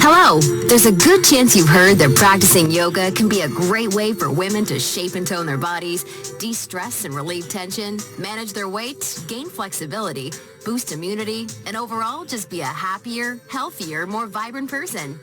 Hello! There's a good chance you've heard that practicing yoga can be a great way for women to shape and tone their bodies, de-stress and relieve tension, manage their weight, gain flexibility, boost immunity, and overall just be a happier, healthier, more vibrant person.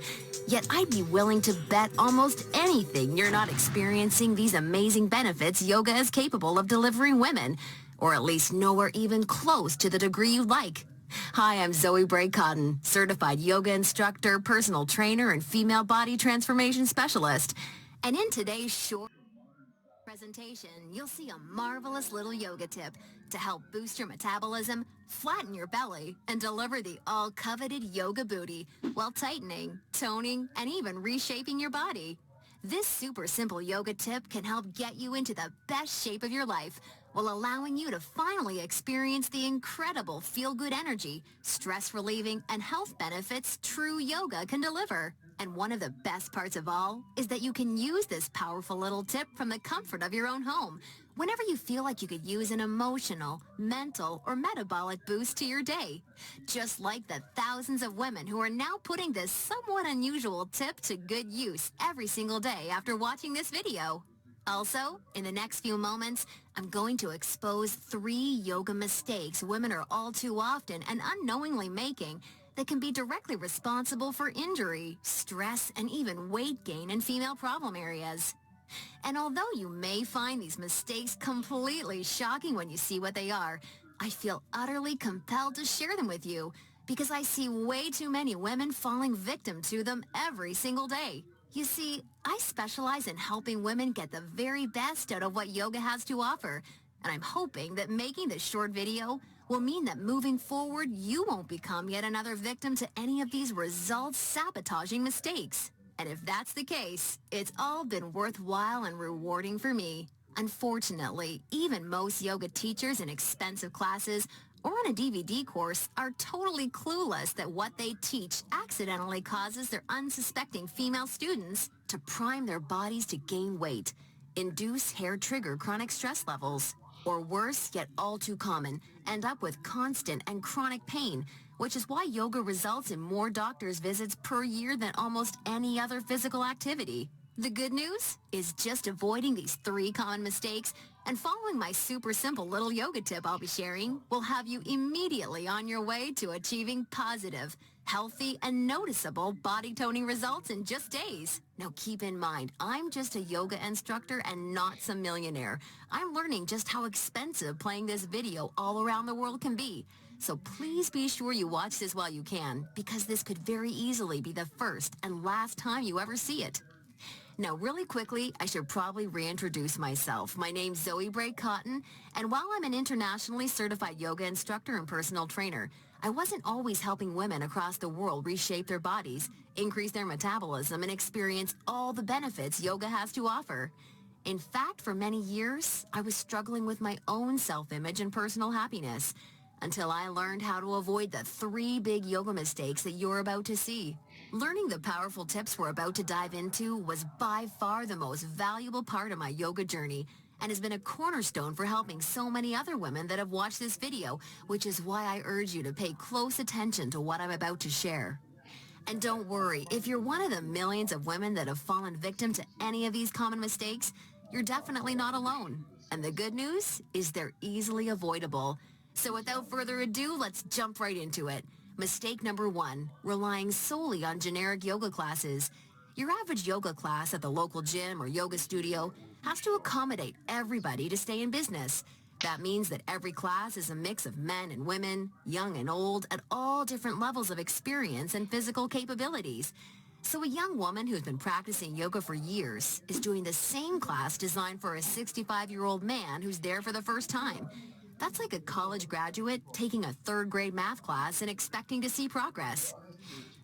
Yet I'd be willing to bet almost anything you're not experiencing these amazing benefits yoga is capable of delivering women, or at least nowhere even close to the degree you'd like. Hi, I'm Zoe Bray Cotton, certified yoga instructor, personal trainer, and female body transformation specialist. And in today's short presentation, you'll see a marvelous little yoga tip to help boost your metabolism, flatten your belly, and deliver the all-coveted yoga booty while tightening, toning, and even reshaping your body. This super simple yoga tip can help get you into the best shape of your life while allowing you to finally experience the incredible feel-good energy, stress-relieving, and health benefits true yoga can deliver. And one of the best parts of all is that you can use this powerful little tip from the comfort of your own home whenever you feel like you could use an emotional, mental, or metabolic boost to your day. Just like the thousands of women who are now putting this somewhat unusual tip to good use every single day after watching this video. Also, in the next few moments, I'm going to expose 3 yoga mistakes women are all too often and unknowingly making that can be directly responsible for injury, stress, and even weight gain in female problem areas. And although you may find these mistakes completely shocking when you see what they are, I feel utterly compelled to share them with you because I see way too many women falling victim to them every single day. You see, I specialize in helping women get the very best out of what yoga has to offer, and I'm hoping that making this short video will mean that moving forward, you won't become yet another victim to any of these results-sabotaging mistakes. And if that's the case, it's all been worthwhile and rewarding for me. Unfortunately, even most yoga teachers in expensive classes or on a DVD course are totally clueless that what they teach accidentally causes their unsuspecting female students to prime their bodies to gain weight, induce hair-trigger chronic stress levels, or worse, yet all too common, end up with constant and chronic pain, which is why yoga results in more doctor's visits per year than almost any other physical activity. The good news is just avoiding these 3 common mistakes and following my super simple little yoga tip I'll be sharing will have you immediately on your way to achieving positive, healthy, and noticeable body toning results in just days. Now keep in mind, I'm just a yoga instructor and not some millionaire. I'm learning just how expensive playing this video all around the world can be. So please be sure you watch this while you can, because this could very easily be the first and last time you ever see it. Now, really quickly, I should probably reintroduce myself. My name's Zoe Bray Cotton, and while I'm an internationally certified yoga instructor and personal trainer, I wasn't always helping women across the world reshape their bodies, increase their metabolism, and experience all the benefits yoga has to offer. In fact, for many years, I was struggling with my own self-image and personal happiness, until I learned how to avoid the 3 big yoga mistakes that you're about to see. Learning the powerful tips we're about to dive into was by far the most valuable part of my yoga journey and has been a cornerstone for helping so many other women that have watched this video, which is why I urge you to pay close attention to what I'm about to share. And don't worry, if you're one of the millions of women that have fallen victim to any of these common mistakes, you're definitely not alone. And the good news is they're easily avoidable. So without further ado, let's jump right into it. Mistake number 1, relying solely on generic yoga classes. Your average yoga class at the local gym or yoga studio has to accommodate everybody to stay in business. That means that every class is a mix of men and women, young and old, at all different levels of experience and physical capabilities. So a young woman who's been practicing yoga for years is doing the same class designed for a 65-year-old man who's there for the first time. That's like a college graduate taking a 3rd grade math class and expecting to see progress.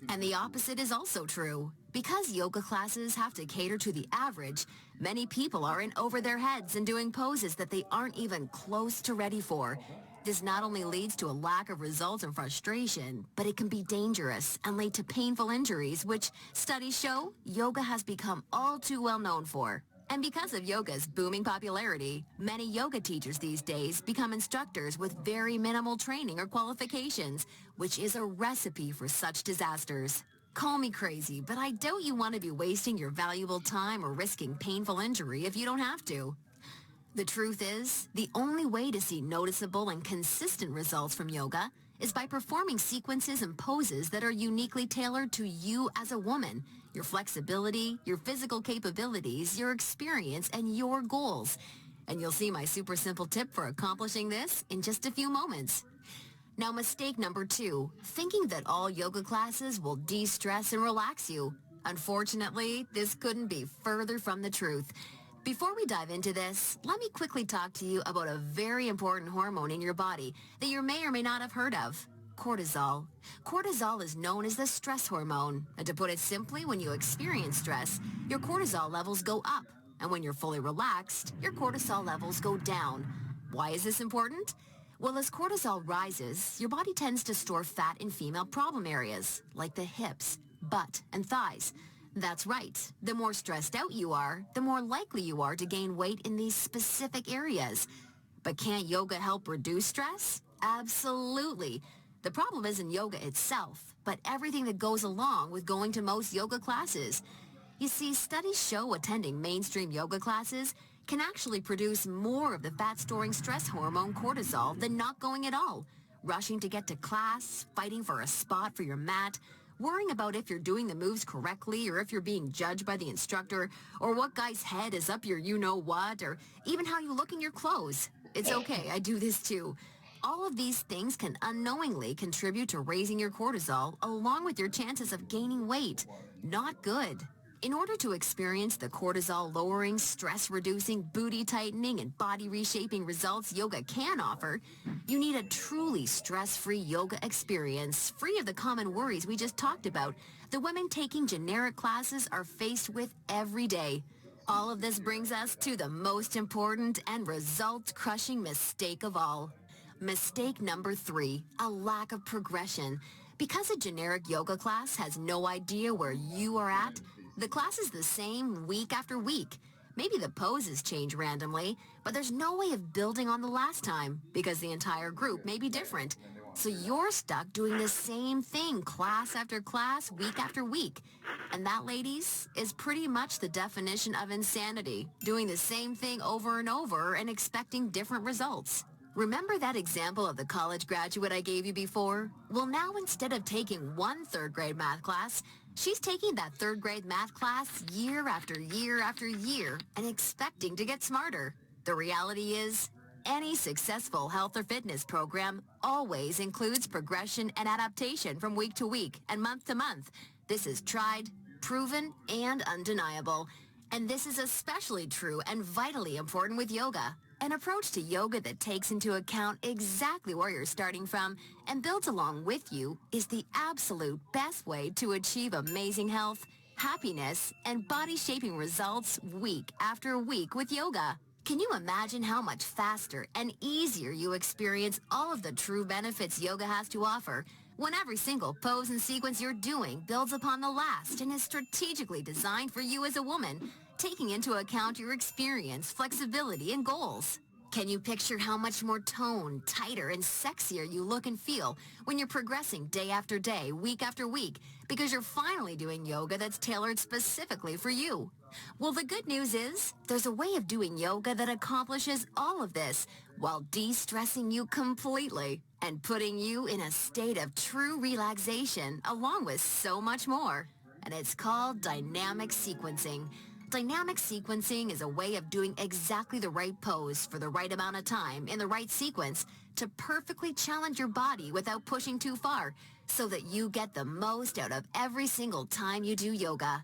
And the opposite is also true. Because yoga classes have to cater to the average, many people are in over their heads and doing poses that they aren't even close to ready for. This not only leads to a lack of results and frustration, but it can be dangerous and lead to painful injuries, which studies show yoga has become all too well known for. And because of yoga's booming popularity, many yoga teachers these days become instructors with very minimal training or qualifications, which is a recipe for such disasters. Call me crazy, but I doubt you want to be wasting your valuable time or risking painful injury if you don't have to. The truth is, the only way to see noticeable and consistent results from yoga is by performing sequences and poses that are uniquely tailored to you as a woman, your flexibility, your physical capabilities, your experience, and your goals. And you'll see my super simple tip for accomplishing this in just a few moments. Now, mistake number 2, thinking that all yoga classes will de-stress and relax you. Unfortunately, this couldn't be further from the truth. Before we dive into this, let me quickly talk to you about a very important hormone in your body that you may or may not have heard of: cortisol. Cortisol is known as the stress hormone. And to put it simply, when you experience stress, your cortisol levels go up. And when you're fully relaxed, your cortisol levels go down. Why is this important? Well, as cortisol rises, your body tends to store fat in female problem areas, like the hips, butt, and thighs. That's right. The more stressed out you are, the more likely you are to gain weight in these specific areas. But can't yoga help reduce stress? Absolutely. The problem isn't yoga itself, but everything that goes along with going to most yoga classes. You see, studies show attending mainstream yoga classes can actually produce more of the fat-storing stress hormone cortisol than not going at all. Rushing to get to class, fighting for a spot for your mat, worrying about if you're doing the moves correctly or if you're being judged by the instructor, or what guy's head is up your you-know-what, or even how you look in your clothes. It's okay, I do this too. All of these things can unknowingly contribute to raising your cortisol along with your chances of gaining weight. Not good. In order to experience the cortisol-lowering, stress-reducing, booty-tightening, and body-reshaping results yoga can offer, you need a truly stress-free yoga experience, free of the common worries we just talked about the women taking generic classes are faced with every day. All of this brings us to the most important and result-crushing mistake of all. Mistake number 3, a lack of progression. Because a generic yoga class has no idea where you are at, the class is the same week after week. Maybe the poses change randomly, but there's no way of building on the last time because the entire group may be different. So you're stuck doing the same thing class after class, week after week. And that, ladies, is pretty much the definition of insanity, doing the same thing over and over and expecting different results. Remember that example of the college graduate I gave you before? Well, now instead of taking one third-grade math class, she's taking that third-grade math class year after year after year and expecting to get smarter. The reality is, any successful health or fitness program always includes progression and adaptation from week to week and month to month. This is tried, proven, and undeniable. And this is especially true and vitally important with yoga. An approach to yoga that takes into account exactly where you're starting from and builds along with you is the absolute best way to achieve amazing health, happiness, and body-shaping results week after week with yoga. Can you imagine how much faster and easier you experience all of the true benefits yoga has to offer when every single pose and sequence you're doing builds upon the last and is strategically designed for you as a woman, taking into account your experience, flexibility, and goals? Can you picture how much more toned, tighter, and sexier you look and feel when you're progressing day after day, week after week, because you're finally doing yoga that's tailored specifically for you? Well, the good news is there's a way of doing yoga that accomplishes all of this while de-stressing you completely and putting you in a state of true relaxation along with so much more. And it's called dynamic sequencing. Dynamic sequencing is a way of doing exactly the right pose for the right amount of time in the right sequence to perfectly challenge your body without pushing too far so that you get the most out of every single time you do yoga.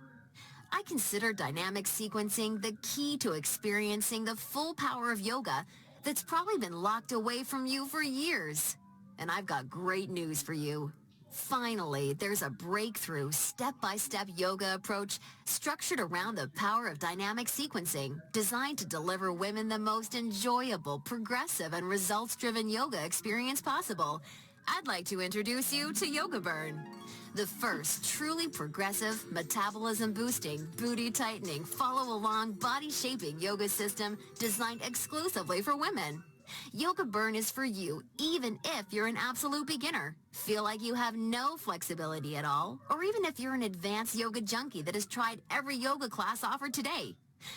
I consider dynamic sequencing the key to experiencing the full power of yoga that's probably been locked away from you for years. And I've got great news for you. Finally, there's a breakthrough, step-by-step yoga approach structured around the power of dynamic sequencing, designed to deliver women the most enjoyable, progressive, and results-driven yoga experience possible. I'd like to introduce you to Yoga Burn, the first truly progressive, metabolism-boosting, booty-tightening, follow-along, body-shaping yoga system designed exclusively for women. Yoga Burn is for you, even if you're an absolute beginner. Feel like you have no flexibility at all, or even if you're an advanced yoga junkie that has tried every yoga class offered today.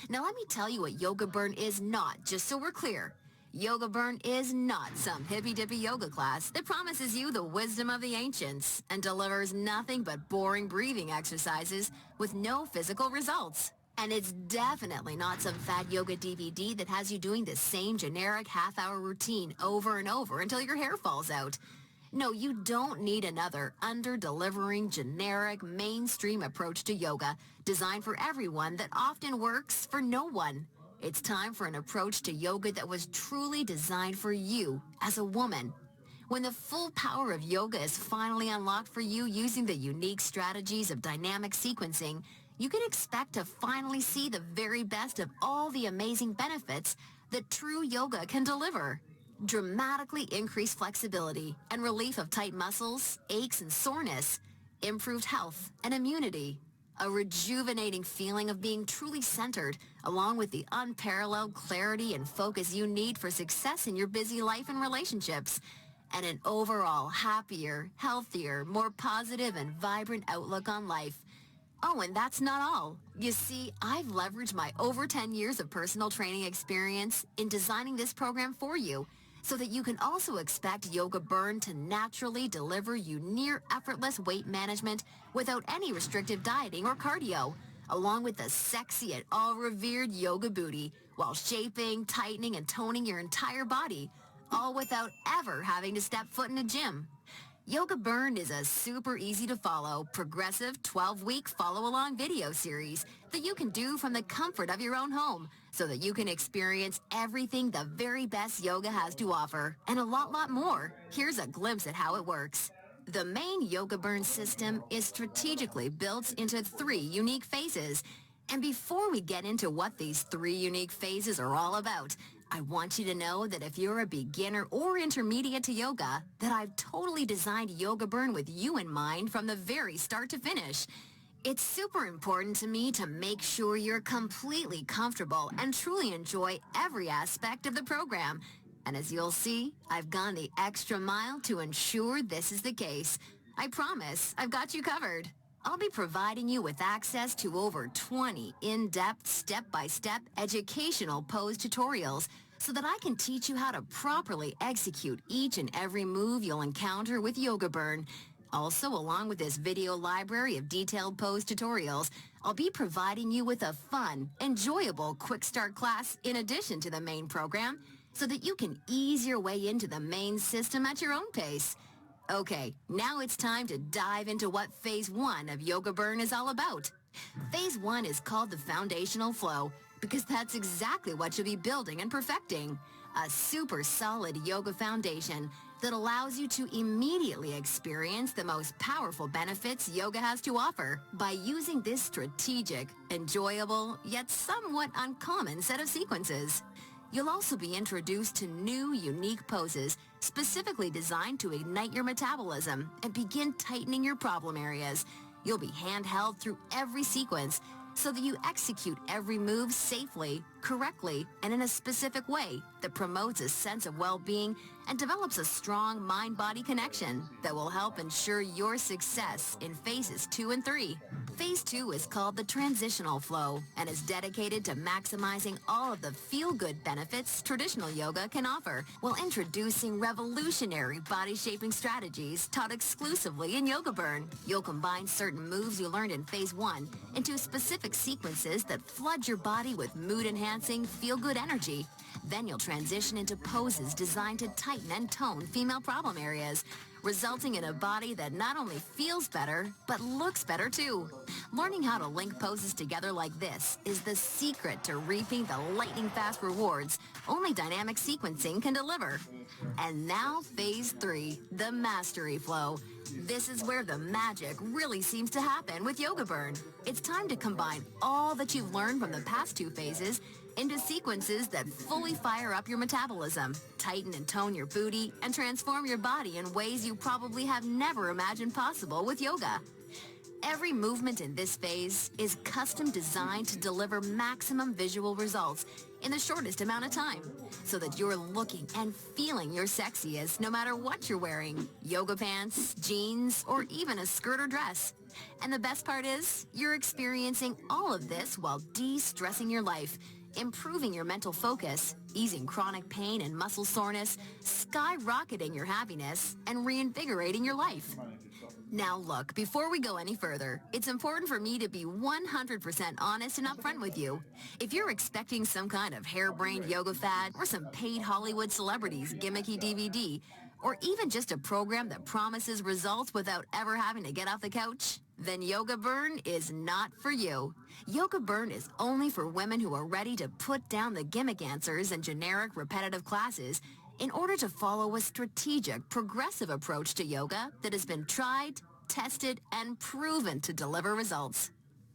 Now let me tell you what Yoga Burn is not, just so we're clear. Yoga Burn is not some hippy-dippy yoga class that promises you the wisdom of the ancients and delivers nothing but boring breathing exercises with no physical results. And it's definitely not some fad yoga DVD that has you doing the same generic half-hour routine over and over until your hair falls out. No, you don't need another under-delivering, generic, mainstream approach to yoga designed for everyone that often works for no one. It's time for an approach to yoga that was truly designed for you as a woman. When the full power of yoga is finally unlocked for you using the unique strategies of dynamic sequencing, you can expect to finally see the very best of all the amazing benefits that true yoga can deliver. Dramatically increased flexibility and relief of tight muscles, aches and soreness, improved health and immunity, a rejuvenating feeling of being truly centered, along with the unparalleled clarity and focus you need for success in your busy life and relationships, and an overall happier, healthier, more positive and vibrant outlook on life. Oh, and that's not all. You see, I've leveraged my over 10 years of personal training experience in designing this program for you, so that you can also expect Yoga Burn to naturally deliver you near effortless weight management without any restrictive dieting or cardio, along with the sexy and all-revered yoga booty, while shaping, tightening, and toning your entire body, all without ever having to step foot in a gym. Yoga Burn is a super easy to follow, progressive 12-week follow-along video series that you can do from the comfort of your own home so that you can experience everything the very best yoga has to offer and a lot more. Here's a glimpse at how it works. The main Yoga Burn system is strategically built into 3 unique phases. And before we get into what these 3 unique phases are all about, I want you to know that if you're a beginner or intermediate to yoga, that I've totally designed Yoga Burn with you in mind from the very start to finish. It's super important to me to make sure you're completely comfortable and truly enjoy every aspect of the program. And as you'll see, I've gone the extra mile to ensure this is the case. I promise I've got you covered. I'll be providing you with access to over 20 in-depth, step-by-step educational pose tutorials so that I can teach you how to properly execute each and every move you'll encounter with Yoga Burn. Also, along with this video library of detailed pose tutorials, I'll be providing you with a fun, enjoyable quick start class in addition to the main program so that you can ease your way into the main system at your own pace. Okay, now it's time to dive into what Phase 1 of Yoga Burn is all about. Phase 1 is called the foundational flow because that's exactly what you'll be building and perfecting. A super solid yoga foundation that allows you to immediately experience the most powerful benefits yoga has to offer by using this strategic, enjoyable, yet somewhat uncommon set of sequences. You'll also be introduced to new, unique poses specifically designed to ignite your metabolism and begin tightening your problem areas. You'll be handheld through every sequence so that you execute every move safely, correctly, and in a specific way that promotes a sense of well-being and develops a strong mind-body connection that will help ensure your success in phases 2 and 3. Phase 2 is called the transitional flow and is dedicated to maximizing all of the feel-good benefits traditional yoga can offer while introducing revolutionary body-shaping strategies taught exclusively in Yoga Burn. You'll combine certain moves you learned in Phase 1 into specific sequences that flood your body with mood-enhancing, feel-good energy. Then you'll transition into poses designed to tighten and tone female problem areas, resulting in a body that not only feels better, but looks better too. Learning how to link poses together like this is the secret to reaping the lightning-fast rewards only dynamic sequencing can deliver. And now Phase 3, the mastery flow. This is where the magic really seems to happen with Yoga Burn. It's time to combine all that you've learned from the past 2 phases into sequences that fully fire up your metabolism, tighten and tone your booty, and transform your body in ways you probably have never imagined possible with yoga. Every movement in this phase is custom designed to deliver maximum visual results in the shortest amount of time, so that you're looking and feeling your sexiest no matter what you're wearing, yoga pants, jeans, or even a skirt or dress. And the best part is, you're experiencing all of this while de-stressing your life, improving your mental focus, easing chronic pain and muscle soreness, skyrocketing your happiness, and reinvigorating your life. Now look, before we go any further, it's important for me to be 100% honest and upfront with you. If you're expecting some kind of harebrained yoga fad or some paid Hollywood celebrities gimmicky DVD, or even just a program that promises results without ever having to get off the couch, then Yoga Burn is not for you. Yoga Burn is only for women who are ready to put down the gimmick answers and generic repetitive classes in order to follow a strategic, progressive approach to yoga that has been tried, tested, and proven to deliver results.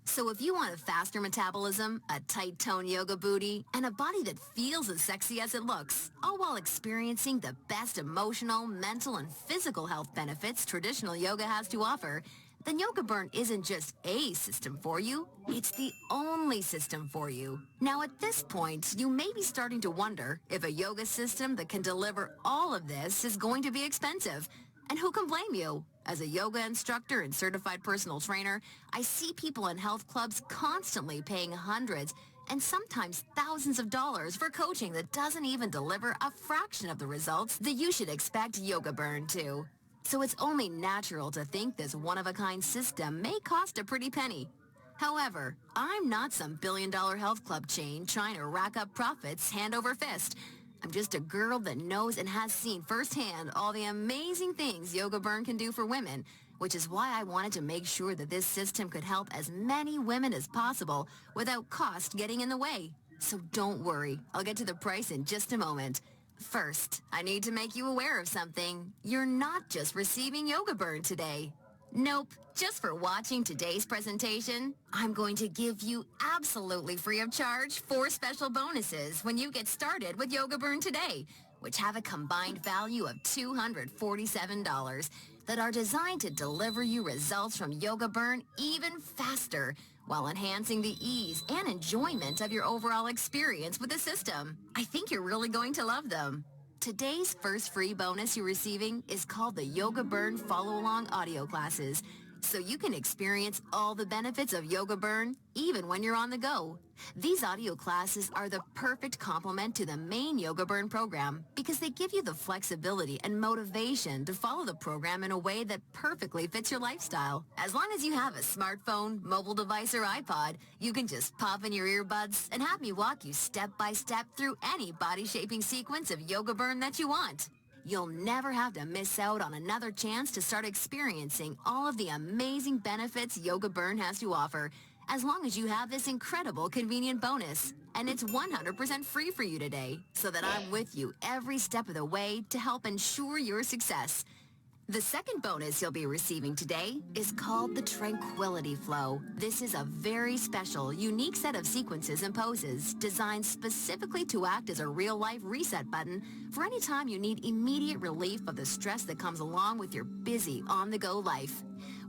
So if you want a faster metabolism, a tight-toned yoga booty, and a body that feels as sexy as it looks, all while experiencing the best emotional, mental, and physical health benefits traditional yoga has to offer, then Yoga Burn isn't just a system for you, it's the only system for you. Now at this point, you may be starting to wonder if a yoga system that can deliver all of this is going to be expensive. And who can blame you? As a yoga instructor and certified personal trainer, I see people in health clubs constantly paying hundreds and sometimes thousands of dollars for coaching that doesn't even deliver a fraction of the results that you should expect Yoga Burn to. So it's only natural to think this one-of-a-kind system may cost a pretty penny. However, I'm not some billion-dollar health club chain trying to rack up profits hand over fist. I'm just a girl that knows and has seen firsthand all the amazing things Yoga Burn can do for women, which is why I wanted to make sure that this system could help as many women as possible without cost getting in the way. So don't worry, I'll get to the price in just a moment. First, I need to make you aware of something. You're not just receiving Yoga Burn today. Nope, just for watching today's presentation, I'm going to give you absolutely free of charge 4 special bonuses when you get started with Yoga Burn today, which have a combined value of $247 that are designed to deliver you results from Yoga Burn even faster while enhancing the ease and enjoyment of your overall experience with the system. I think you're really going to love them. Today's first free bonus you're receiving is called the Yoga Burn Follow-Along Audio Classes, so you can experience all the benefits of Yoga Burn even when you're on the go. These audio classes are the perfect complement to the main Yoga Burn program because they give you the flexibility and motivation to follow the program in a way that perfectly fits your lifestyle. As long as you have a smartphone, mobile device, or iPod, you can just pop in your earbuds and have me walk you step by step through any body-shaping sequence of Yoga Burn that you want. You'll never have to miss out on another chance to start experiencing all of the amazing benefits Yoga Burn has to offer, as long as you have this incredible convenient bonus. And it's 100% free for you today, so that I'm with you every step of the way to help ensure your success. The second bonus you'll be receiving today is called the Tranquility Flow. This is a very special, unique set of sequences and poses designed specifically to act as a real-life reset button for any time you need immediate relief of the stress that comes along with your busy, on-the-go life.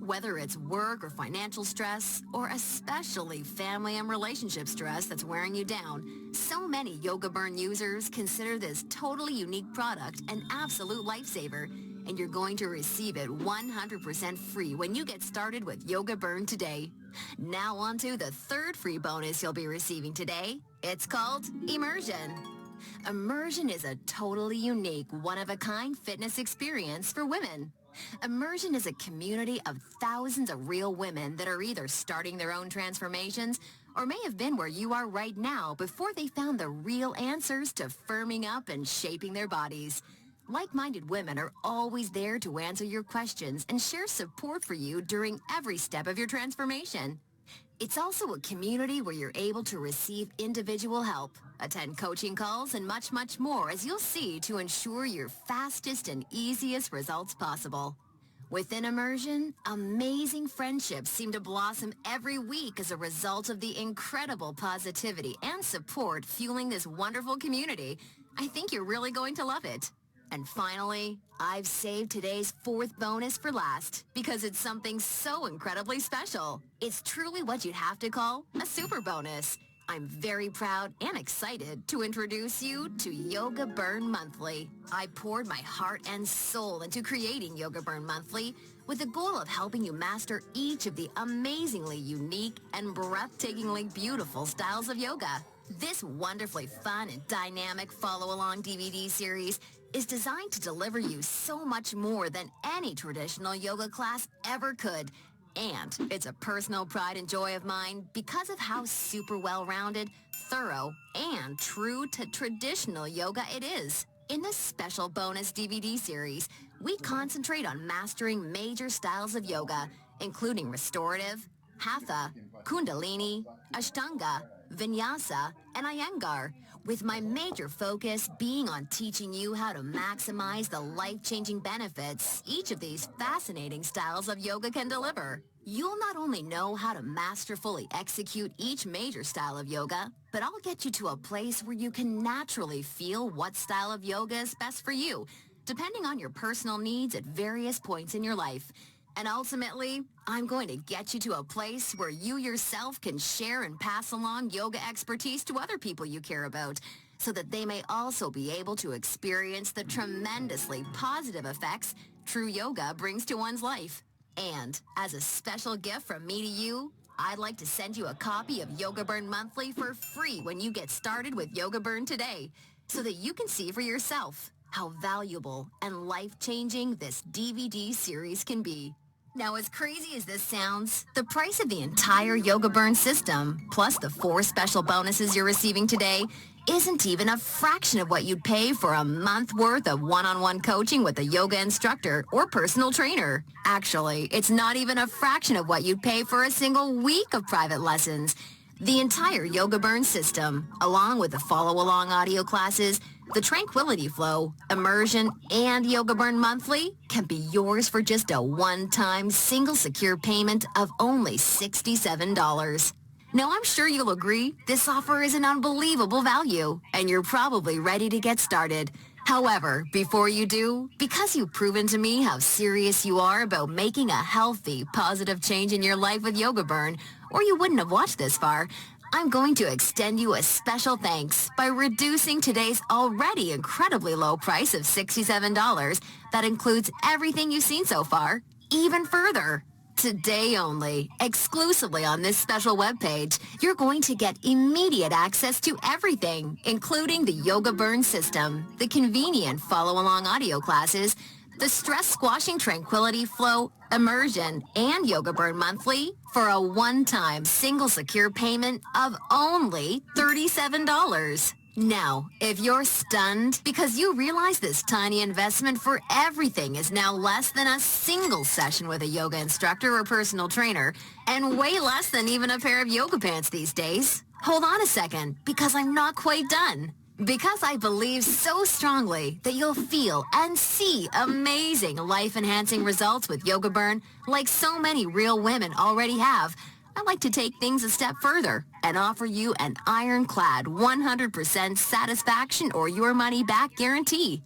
Whether it's work or financial stress, or especially family and relationship stress that's wearing you down, so many Yoga Burn users consider this totally unique product an absolute lifesaver, and you're going to receive it 100% free when you get started with Yoga Burn today. Now on to the third free bonus you'll be receiving today. It's called Immersion. Immersion is a totally unique, one-of-a-kind fitness experience for women. Immersion is a community of thousands of real women that are either starting their own transformations or may have been where you are right now before they found the real answers to firming up and shaping their bodies. Like-minded women are always there to answer your questions and share support for you during every step of your transformation. It's also a community where you're able to receive individual help, attend coaching calls, and much, much more, as you'll see, to ensure your fastest and easiest results possible. Within Immersion, amazing friendships seem to blossom every week as a result of the incredible positivity and support fueling this wonderful community. I think you're really going to love it. And finally, I've saved today's fourth bonus for last because it's something so incredibly special. It's truly what you'd have to call a super bonus. I'm very proud and excited to introduce you to Yoga Burn Monthly. I poured my heart and soul into creating Yoga Burn Monthly with the goal of helping you master each of the amazingly unique and breathtakingly beautiful styles of yoga. This wonderfully fun and dynamic follow-along DVD series is designed to deliver you so much more than any traditional yoga class ever could. And it's a personal pride and joy of mine because of how super well-rounded, thorough, and true to traditional yoga it is. In this special bonus DVD series, we concentrate on mastering major styles of yoga, including restorative, hatha, kundalini, ashtanga, vinyasa, and iyengar, with my major focus being on teaching you how to maximize the life-changing benefits each of these fascinating styles of yoga can deliver. You'll not only know how to masterfully execute each major style of yoga, but I'll get you to a place where you can naturally feel what style of yoga is best for you, depending on your personal needs at various points in your life. And ultimately, I'm going to get you to a place where you yourself can share and pass along yoga expertise to other people you care about, so that they may also be able to experience the tremendously positive effects true yoga brings to one's life. And as a special gift from me to you, I'd like to send you a copy of Yoga Burn Monthly for free when you get started with Yoga Burn today, so that you can see for yourself how valuable and life-changing this DVD series can be. Now, as crazy as this sounds, the price of the entire Yoga Burn system, plus the 4 special bonuses you're receiving today, isn't even a fraction of what you'd pay for a month worth of one-on-one coaching with a yoga instructor or personal trainer. Actually, it's not even a fraction of what you'd pay for a single week of private lessons. The entire Yoga Burn system, along with the follow-along audio classes, the Tranquility Flow, Immersion, and Yoga Burn Monthly can be yours for just a one-time single secure payment of only $67. Now, I'm sure you'll agree this offer is an unbelievable value, and you're probably ready to get started. However, before you do, because you've proven to me how serious you are about making a healthy, positive change in your life with Yoga Burn, or you wouldn't have watched this far, I'm going to extend you a special thanks by reducing today's already incredibly low price of $67 that includes everything you've seen so far, even further. Today only, exclusively on this special webpage, you're going to get immediate access to everything, including the Yoga Burn system, the convenient follow-along audio classes, the Stress Squashing Tranquility Flow, Immersion, and Yoga Burn Monthly for a one-time single secure payment of only $37. Now, if you're stunned because you realize this tiny investment for everything is now less than a single session with a yoga instructor or personal trainer, and way less than even a pair of yoga pants these days, hold on a second, because I'm not quite done. Because I believe so strongly that you'll feel and see amazing life-enhancing results with Yoga Burn like so many real women already have, I'd like to take things a step further and offer you an ironclad 100% satisfaction or your money back guarantee.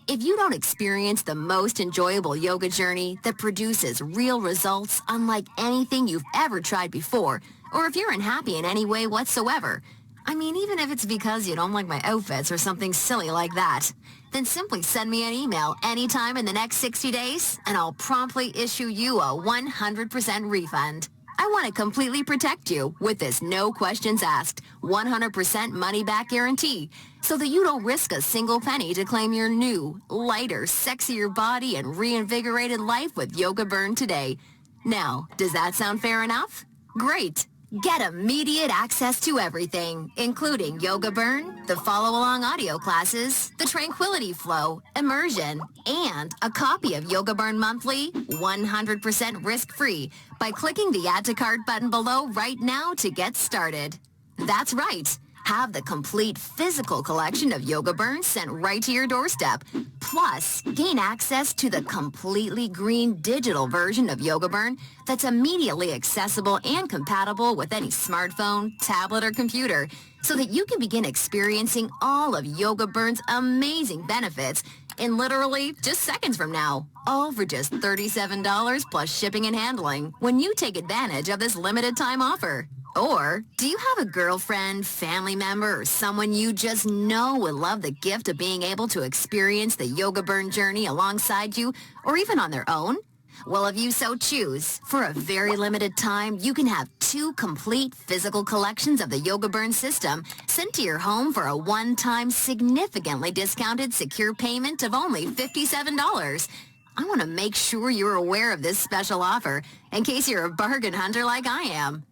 If you don't experience the most enjoyable yoga journey that produces real results unlike anything you've ever tried before, or if you're unhappy in any way whatsoever, I mean, even if it's because you don't like my outfits or something silly like that, then simply send me an email anytime in the next 60 days and I'll promptly issue you a 100% refund. I want to completely protect you with this no questions asked, 100% money back guarantee, so that you don't risk a single penny to claim your new, lighter, sexier body and reinvigorated life with Yoga Burn today. Now, does that sound fair enough? Great! Get immediate access to everything, including Yoga Burn, the follow-along audio classes, the Tranquility Flow, Immersion, and a copy of Yoga Burn Monthly, 100% risk-free, by clicking the Add to Cart button below right now to get started. That's right. Have the complete physical collection of Yoga Burns sent right to your doorstep. Plus, gain access to the completely green digital version of Yoga Burn that's immediately accessible and compatible with any smartphone, tablet, or computer, so that you can begin experiencing all of Yoga Burn's amazing benefits in literally just seconds from now. All for just $37 plus shipping and handling when you take advantage of this limited time offer. Or, do you have a girlfriend, family member, or someone you just know would love the gift of being able to experience the Yoga Burn journey alongside you, or even on their own? Well, if you so choose, for a very limited time, you can have 2 complete physical collections of the Yoga Burn system sent to your home for a one-time, significantly discounted secure payment of only $57. I want to make sure you're aware of this special offer in case you're a bargain hunter like I am.